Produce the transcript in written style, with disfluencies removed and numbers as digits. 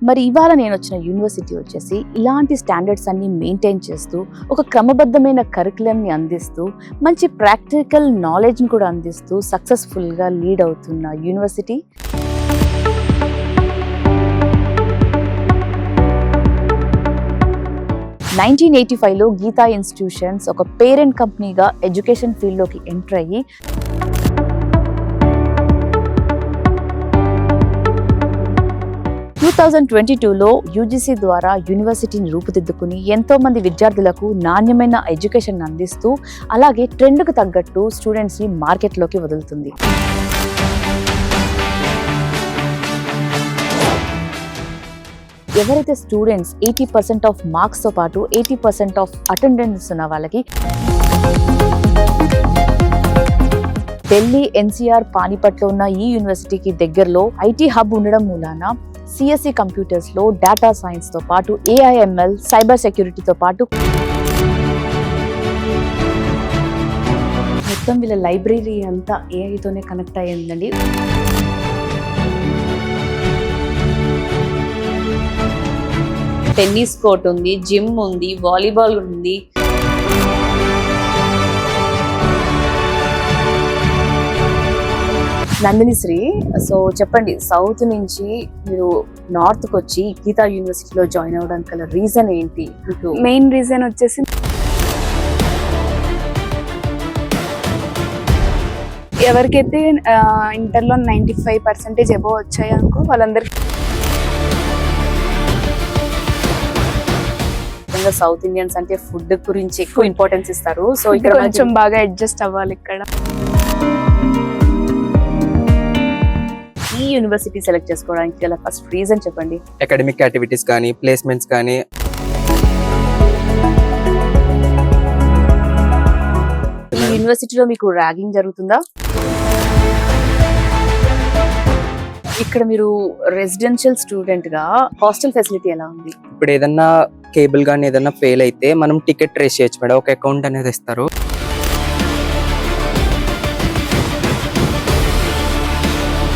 మరి ఇవాళ నేను వచ్చిన యూనివర్సిటీ వచ్చేసి ఇలాంటి స్టాండర్డ్స్ అన్ని మెయింటైన్ చేస్తూ ఒక క్రమబద్ధమైన కరికులంని అందిస్తూ మంచి ప్రాక్టికల్ నాలెడ్జ్ని కూడా అందిస్తూ సక్సెస్ఫుల్గా లీడ్ అవుతున్న యూనివర్సిటీ. నైన్టీన్ 1985లో గీతా ఇన్స్టిట్యూషన్స్ ఒక పేరెంట్ కంపెనీగా ఎడ్యుకేషన్ ఫీల్డ్లోకి ఎంటర్ అయ్యి 2022లో యూజీసీ ద్వారా యూనివర్సిటీని రూపుదిద్దుకుని ఎంతో మంది విద్యార్థులకు నాణ్యమైన ఎడ్యుకేషన్ అందిస్తూ అలాగే ట్రెండ్కు తగ్గట్టు స్టూడెంట్స్ని మార్కెట్లోకి వదులుతుంది. ఎవరైతే స్టూడెంట్స్ 80% ఆఫ్ మార్క్స్తో పాటు 80% ఆఫ్ అటెండెన్స్ ఉన్న వాళ్ళకి ఢిల్లీ, ఎన్సీఆర్, పానీపట్లో ఉన్న ఈ యూనివర్సిటీకి దగ్గరలో ఐటీ హబ్ ఉండడం మూలాన సిఎస్సి కంప్యూటర్స్లో డేటా సైన్స్తో పాటు ఏఐఎంఎల్, సైబర్ సెక్యూరిటీతో పాటు మొత్తం వీళ్ళ లైబ్రరీ అంతా ఏఐతోనే కనెక్ట్ అయ్యిందండి. టెన్నిస్ కోర్ట్ ఉంది, జిమ్ ఉంది, వాలీబాల్ ఉంది. నందినిశ్రీ, సో చెప్పండి, సౌత్ నుంచి మీరు నార్త్కి వచ్చి గీతా యూనివర్సిటీలో జాయిన్ అవ్వడానికి గల రీజన్ ఏంటి? మెయిన్ రీజన్ వచ్చేసి ఎవరికైతే ఇంటర్లో 95% అబోవ్ వచ్చాయి అనుకో వాళ్ళందరికీ సౌత్ ఇండియన్స్ అంటే ఫుడ్ గురించి ఎక్కువ ఇంపార్టెన్స్ ఇస్తారు. సో ఇక్కడ కొంచెం బాగా అడ్జస్ట్ అవ్వాలి. ఇక్కడ ఈ యూనివర్సిటీ సెలెక్ట్ చేసుకోవడానికి గల ఫస్ట్ రీజన్ చెప్పండి. అకాడమిక్ యాక్టివిటీస్ కానీ, ప్లేస్మెంట్స్ కానీ. ఈ యూనివర్సిటీలో మీకు ర్యాగింగ్ జరుగుతుందా? ఇక్కడ మీరు రెసిడెన్షియల్ స్టూడెంట్ గా హాస్టల్ ఫెసిలిటీ ఎలా ఉంది? ఇప్పుడు ఏదన్నా కేబుల్ కానీ ఏదన్నా ఫెయిల్ అయితే మనం టికెట్ ట్రేస్ చేయొచ్చు మేడం. ఒక అకౌంట్ అనేది ఇస్తారు.